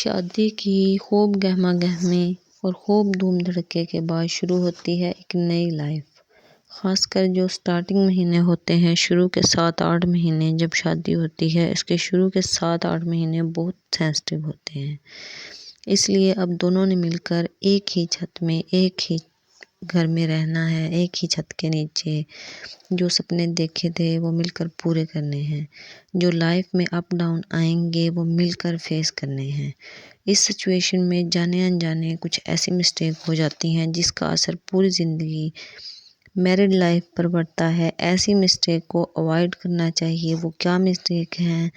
شادی کی خوب گہما گہمی اور خوب دھوم دھڑکے کے بعد شروع ہوتی ہے ایک نئی لائف۔ خاص کر جو سٹارٹنگ مہینے ہوتے ہیں، شروع کے 7-8 مہینے جب شادی ہوتی ہے، اس کے شروع کے 7-8 مہینے بہت سینسٹیو ہوتے ہیں۔ اس لیے اب دونوں نے مل کر ایک ہی چھت میں، ایک ہی گھر میں رہنا ہے، ایک ہی چھت کے نیچے جو سپنے دیکھے تھے وہ مل کر پورے کرنے ہیں۔ جو لائف میں اپ ڈاؤن آئیں گے وہ مل کر فیس کرنے ہیں۔ اس سچویشن میں جانے انجانے کچھ ایسی مسٹیک ہو جاتی ہیں جس کا اثر پوری زندگی میرڈ لائف پر پڑتا ہے۔ ایسی مسٹیک کو اوائڈ کرنا چاہیے۔ وہ کیا مسٹیک ہیں؟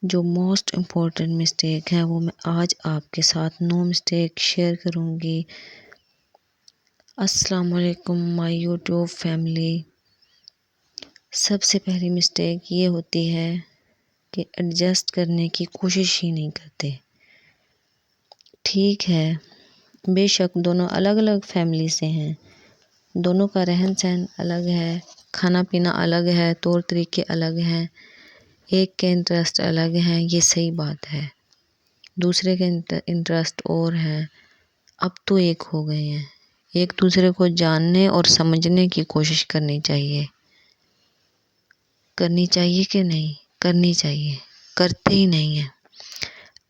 جو موسٹ امپورٹنٹ مسٹیک ہے وہ میں آج آپ کے ساتھ 9 مسٹیک شیئر کروں گی۔ السلام علیکم مائی یوٹیوب فیملی۔ سب سے پہلی مسٹیک یہ ہوتی ہے کہ ایڈجسٹ کرنے کی کوشش ہی نہیں کرتے۔ ٹھیک ہے، بے شک دونوں الگ الگ فیملی سے ہیں، دونوں کا رہن سہن الگ ہے، کھانا پینا الگ ہے، طور طریقے الگ ہیں، ایک کے انٹرسٹ الگ ہیں، یہ صحیح بات ہے۔ دوسرے کے انٹرسٹ اور ہیں، اب تو ایک ہو گئے ہیں۔ ایک دوسرے کو جاننے اور سمجھنے کی کوشش کرنی چاہیے۔ کرنی چاہیے کہ نہیں؟ کرنی چاہیے۔ کرتے ہی نہیں ہیں۔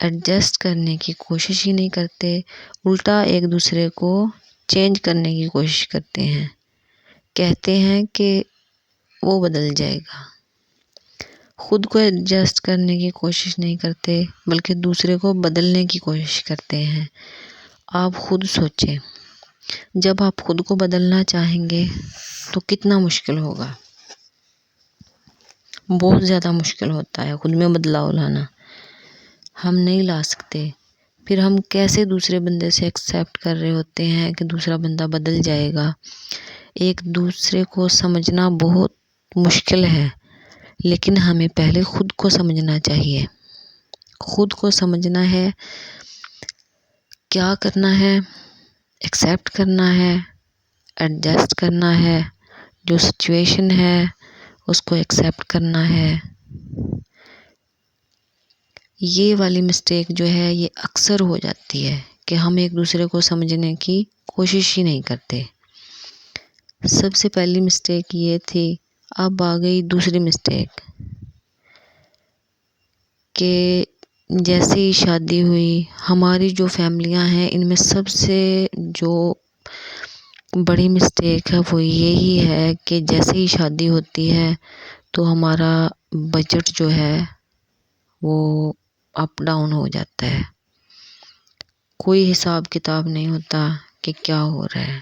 ایڈجسٹ کرنے کی کوشش ہی نہیں کرتے، الٹا ایک دوسرے کو چینج کرنے کی کوشش کرتے ہیں۔ کہتے ہیں کہ وہ بدل جائے گا۔ خود کو ایڈجسٹ کرنے کی کوشش نہیں کرتے بلکہ دوسرے کو بدلنے کی کوشش کرتے ہیں۔ آپ خود سوچیں، جب آپ خود کو بدلنا چاہیں گے تو کتنا مشکل ہوگا۔ بہت زیادہ مشکل ہوتا ہے خود میں بدلاؤ لانا۔ ہم نہیں لا سکتے، پھر ہم کیسے دوسرے بندے سے ایکسیپٹ کر رہے ہوتے ہیں کہ دوسرا بندہ بدل جائے گا۔ ایک دوسرے کو سمجھنا بہت مشکل ہے، لیکن ہمیں پہلے خود کو سمجھنا چاہیے۔ خود کو سمجھنا ہے، کیا کرنا ہے، ایکسیپٹ کرنا ہے، ایڈجسٹ کرنا ہے، جو سچویشن ہے اس کو ایکسیپٹ کرنا ہے۔ یہ والی مسٹیک جو ہے یہ اکثر ہو جاتی ہے کہ ہم ایک دوسرے کو سمجھنے کی کوشش ہی نہیں کرتے۔ سب سے پہلی مسٹیک یہ تھی، اب آ گئی دوسری مسٹیک کہ جیسے ہی شادی ہوئی، ہماری جو فیملیاں ہیں ان میں سب سے جو بڑی مسٹیک ہے وہ یہی ہے کہ جیسے ہی شادی ہوتی ہے تو ہمارا بجٹ جو ہے وہ اپ ڈاؤن ہو جاتا ہے۔ کوئی حساب کتاب نہیں ہوتا کہ کیا ہو رہا ہے،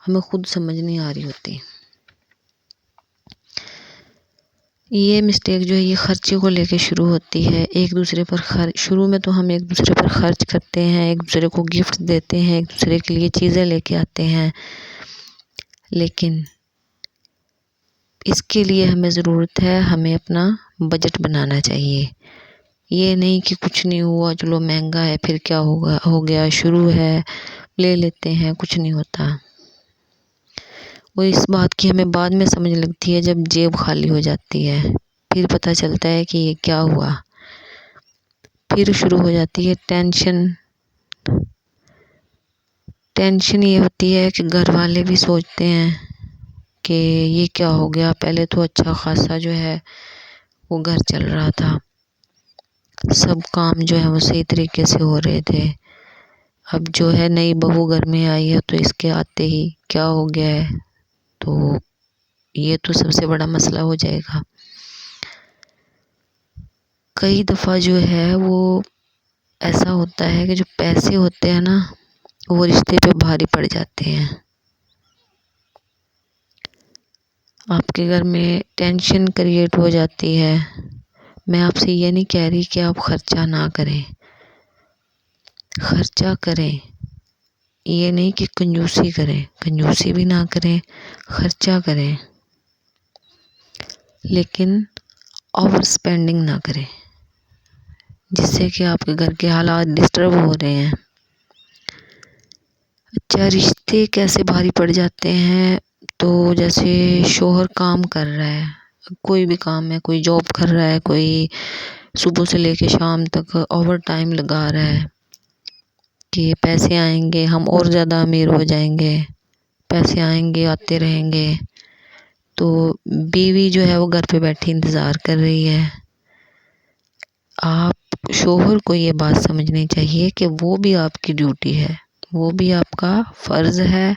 ہمیں خود سمجھ نہیں آ رہی ہوتی۔ یہ مسٹیک جو ہے یہ خرچے کو لے کے شروع ہوتی ہے۔ ایک دوسرے پر شروع میں تو ہم ایک دوسرے پر خرچ کرتے ہیں، ایک دوسرے کو گفٹ دیتے ہیں، ایک دوسرے کے لیے چیزیں لے کے آتے ہیں، لیکن اس کے لیے ہمیں ضرورت ہے، ہمیں اپنا بجٹ بنانا چاہیے۔ یہ نہیں کہ کچھ نہیں ہوا، چلو مہنگا ہے پھر کیا ہوگا، ہو گیا، شروع ہے لے لیتے ہیں، کچھ نہیں ہوتا۔ وہ اس بات کی ہمیں بعد میں سمجھ لگتی ہے جب جیب خالی ہو جاتی ہے، پھر پتہ چلتا ہے کہ یہ کیا ہوا۔ پھر شروع ہو جاتی ہے ٹینشن۔ ٹینشن یہ ہوتی ہے کہ گھر والے بھی سوچتے ہیں کہ یہ کیا ہو گیا، پہلے تو اچھا خاصا جو ہے وہ گھر چل رہا تھا، سب کام جو ہے وہ صحیح طریقے سے ہو رہے تھے، اب جو ہے نئی بہو گھر میں آئی ہے تو اس کے آتے ہی کیا ہو گیا ہے، تو یہ تو سب سے بڑا مسئلہ ہو جائے گا۔ کئی دفعہ جو ہے وہ ایسا ہوتا ہے کہ جو پیسے ہوتے ہیں نا وہ رشتے پہ بھاری پڑ جاتے ہیں۔ آپ کے گھر میں ٹینشن کریٹ ہو جاتی ہے۔ میں آپ سے یہ نہیں کہہ رہی کہ آپ خرچہ نہ کریں، خرچہ کریں، یہ نہیں کہ کنجوسی کریں، کنجوسی بھی نہ کریں، خرچہ کریں، لیکن اوور اسپینڈنگ نہ کریں جس سے کہ آپ کے گھر کے حالات ڈسٹرب ہو رہے ہیں۔ اچھا، رشتے کیسے بھاری پڑ جاتے ہیں؟ تو جیسے شوہر کام کر رہا ہے، کوئی بھی کام ہے، کوئی جاب کر رہا ہے، کوئی صبح سے لے کے شام تک اوور ٹائم لگا رہا ہے کہ پیسے آئیں گے ہم اور زیادہ امیر ہو جائیں گے، پیسے آئیں گے آتے رہیں گے، تو بیوی جو ہے وہ گھر پہ بیٹھی انتظار کر رہی ہے۔ آپ شوہر کو یہ بات سمجھنی چاہیے کہ وہ بھی آپ کی ڈیوٹی ہے، وہ بھی آپ کا فرض ہے،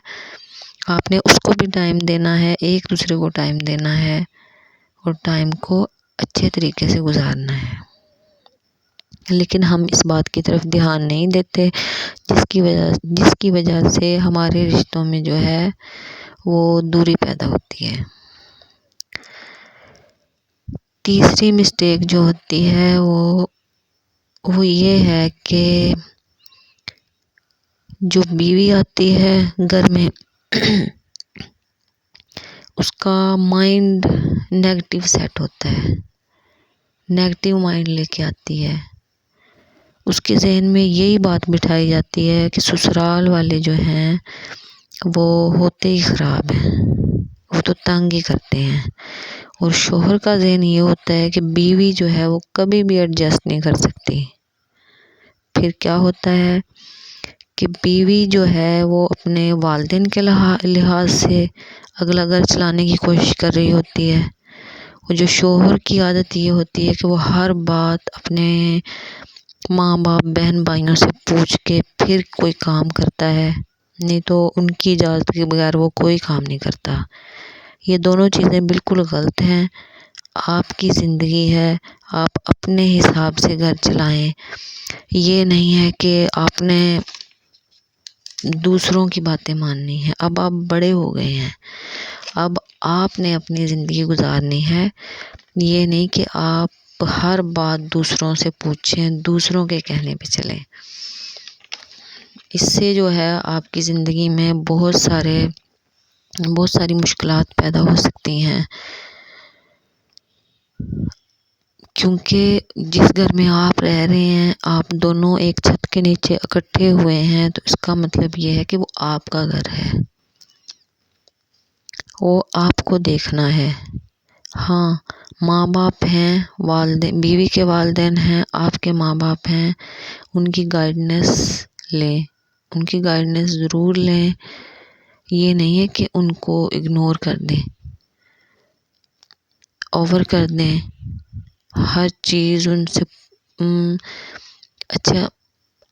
آپ نے اس کو بھی ٹائم دینا ہے، ایک دوسرے کو ٹائم دینا ہے اور ٹائم کو اچھے طریقے سے گزارنا ہے۔ لیکن ہم اس بات کی طرف دھیان نہیں دیتے، جس کی وجہ سے ہمارے رشتوں میں جو ہے وہ دوری پیدا ہوتی ہے۔ تیسری مسٹیک جو ہوتی ہے وہ یہ ہے کہ جو بیوی آتی ہے گھر میں اس کا مائنڈ نیگیٹو سیٹ ہوتا ہے، نیگیٹو مائنڈ لے کے آتی ہے، اس کے ذہن میں یہی بات بٹھائی جاتی ہے کہ سسرال والے جو ہیں وہ ہوتے ہی خراب ہیں، وہ تو تنگ ہی کرتے ہیں، اور شوہر کا ذہن یہ ہوتا ہے کہ بیوی جو ہے وہ کبھی بھی ایڈجسٹ نہیں کر سکتی۔ پھر کیا ہوتا ہے کہ بیوی جو ہے وہ اپنے والدین کے لحاظ سے اگلا گھر چلانے کی کوشش کر رہی ہوتی ہے، اور جو شوہر کی عادت یہ ہوتی ہے کہ وہ ہر بات اپنے ماں باپ بہن بھائیوں سے پوچھ کے پھر کوئی کام کرتا ہے، نہیں تو ان کی اجازت کے بغیر وہ کوئی کام نہیں کرتا۔ یہ دونوں چیزیں بالکل غلط ہیں۔ آپ کی زندگی ہے، آپ اپنے حساب سے گھر چلائیں، یہ نہیں ہے کہ آپ نے دوسروں کی باتیں ماننی ہے۔ اب آپ بڑے ہو گئے ہیں، اب آپ نے اپنی زندگی گزارنی ہے، یہ نہیں کہ آپ ہر بات دوسروں سے پوچھیں، دوسروں کے کہنے پہ چلیں۔ اس سے جو ہے آپ کی زندگی میں بہت ساری مشکلات پیدا ہو سکتی ہیں، کیونکہ جس گھر میں آپ رہ رہے ہیں، آپ دونوں ایک چھت کے نیچے اکٹھے ہوئے ہیں، تو اس کا مطلب یہ ہے کہ وہ آپ کا گھر ہے، وہ آپ کو دیکھنا ہے۔ ہاں، ماں باپ ہیں، والدین، بیوی کے والدین ہیں، آپ کے ماں باپ ہیں، ان کی گائیڈنس لیں، ان کی گائیڈنس ضرور لیں، یہ نہیں ہے کہ ان کو اگنور کر دیں، اوور کر دیں، ہر چیز ان سے اچھا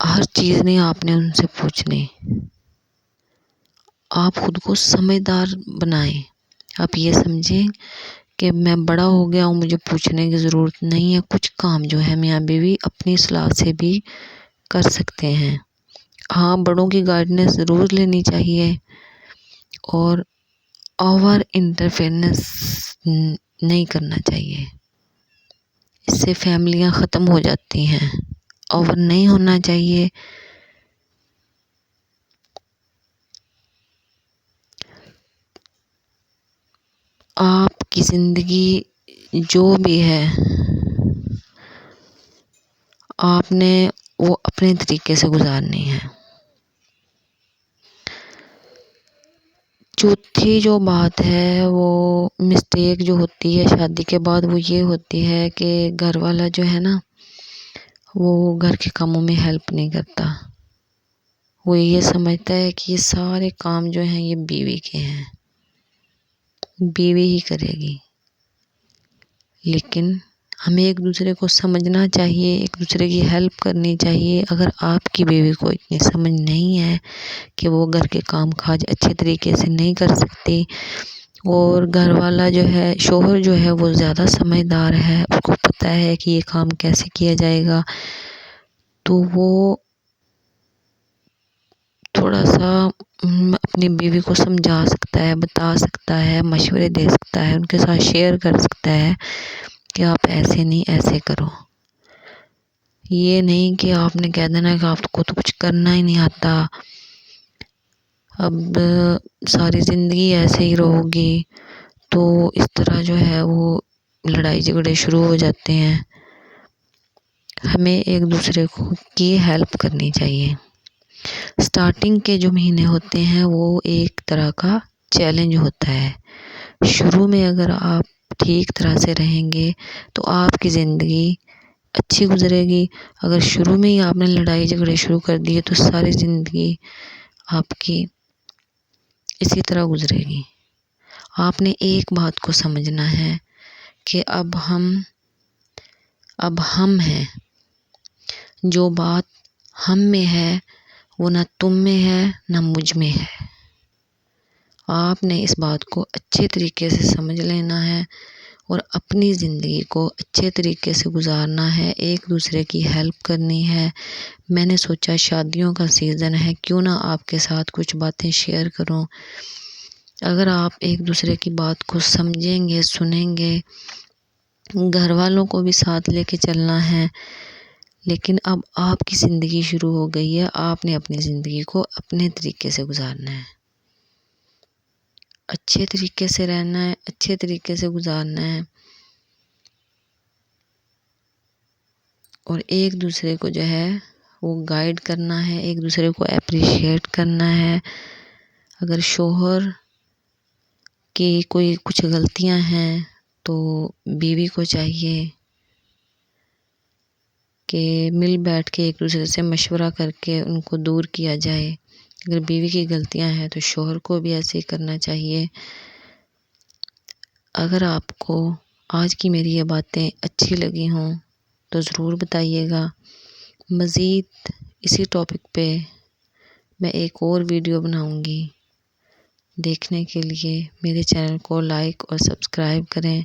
ہر چیز نہیں آپ نے ان سے پوچھنی، آپ خود کو سمجھدار بنائیں۔ آپ یہ سمجھیں کہ میں بڑا ہو گیا ہوں، مجھے پوچھنے کی ضرورت نہیں ہے، کچھ کام جو ہے میاں بیوی اپنی صلاح سے بھی کر سکتے ہیں۔ ہاں، بڑوں کی گائیڈنس ضرور لینی چاہیے، اور اوور انٹرفیئرنس نہیں کرنا چاہیے، اس سے فیملیاں ختم ہو جاتی ہیں۔ اوور نہیں ہونا چاہیے۔ آپ کی زندگی جو بھی ہے آپ نے وہ اپنے طریقے سے گزارنی ہے۔ چوتھی جو بات ہے، وہ مسٹیک جو ہوتی ہے شادی کے بعد، وہ یہ ہوتی ہے کہ گھر والا جو ہے نا وہ گھر کے کاموں میں ہیلپ نہیں کرتا، وہ یہ سمجھتا ہے کہ یہ سارے کام جو ہیں یہ بیوی کے ہیں، بیوی ہی کرے گی۔ لیکن ہمیں ایک دوسرے کو سمجھنا چاہیے، ایک دوسرے کی ہیلپ کرنی چاہیے۔ اگر آپ کی بیوی کو اتنی سمجھ نہیں ہے کہ وہ گھر کے کام کاج اچھے طریقے سے نہیں کر سکتی، اور گھر والا جو ہے، شوہر جو ہے وہ زیادہ سمجھدار ہے، اس کو پتہ ہے کہ یہ کام کیسے کیا جائے گا، تو وہ تھوڑا سا اپنی بیوی کو سمجھا سکتا ہے، بتا سکتا ہے، مشورے دے سکتا ہے، ان کے ساتھ شیئر کر سکتا ہے کہ آپ ایسے نہیں ایسے کرو۔ یہ نہیں کہ آپ نے کہہ دینا کہ آپ کو تو کچھ کرنا ہی نہیں آتا، اب ساری زندگی ایسے ہی رہو گی، تو اس طرح جو ہے وہ لڑائی جھگڑے شروع ہو جاتے ہیں۔ ہمیں ایک دوسرے کی ہیلپ کرنی چاہیے۔ سٹارٹنگ کے جو مہینے ہوتے ہیں وہ ایک طرح کا چیلنج ہوتا ہے۔ شروع میں اگر آپ ٹھیک طرح سے رہیں گے تو آپ کی زندگی اچھی گزرے گی. اگر شروع میں ہی آپ نے لڑائی جھگڑے شروع کر دیے تو ساری زندگی آپ کی اسی طرح گزرے گی. آپ نے ایک بات کو سمجھنا ہے کہ اب ہم ہیں. جو بات ہم میں ہے وہ نہ تم میں ہے نہ مجھ میں ہے. آپ نے اس بات کو اچھے طریقے سے سمجھ لینا ہے اور اپنی زندگی کو اچھے طریقے سے گزارنا ہے. ایک دوسرے کی ہیلپ کرنی ہے. میں نے سوچا شادیوں کا سیزن ہے، کیوں نہ آپ کے ساتھ کچھ باتیں شیئر کروں. اگر آپ ایک دوسرے کی بات کو سمجھیں گے، سنیں گے، گھر والوں کو بھی ساتھ لے کے چلنا ہے. لیکن اب آپ کی زندگی شروع ہو گئی ہے، آپ نے اپنی زندگی کو اپنے طریقے سے گزارنا ہے، اچھے طریقے سے رہنا ہے، اچھے طریقے سے گزارنا ہے، اور ایک دوسرے کو جو ہے وہ گائیڈ کرنا ہے، ایک دوسرے کو اپریشیٹ کرنا ہے. اگر شوہر کی کوئی کچھ غلطیاں ہیں تو بیوی کو چاہیے کہ مل بیٹھ کے ایک دوسرے سے مشورہ کر کے ان کو دور کیا جائے. اگر بیوی کی غلطیاں ہیں تو شوہر کو بھی ایسے ہی کرنا چاہیے. اگر آپ کو آج کی میری یہ باتیں اچھی لگی ہوں تو ضرور بتائیے گا. مزید اسی ٹاپک پہ میں ایک اور ویڈیو بناؤں گی. دیکھنے کے لیے میرے چینل کو لائک اور سبسکرائب کریں.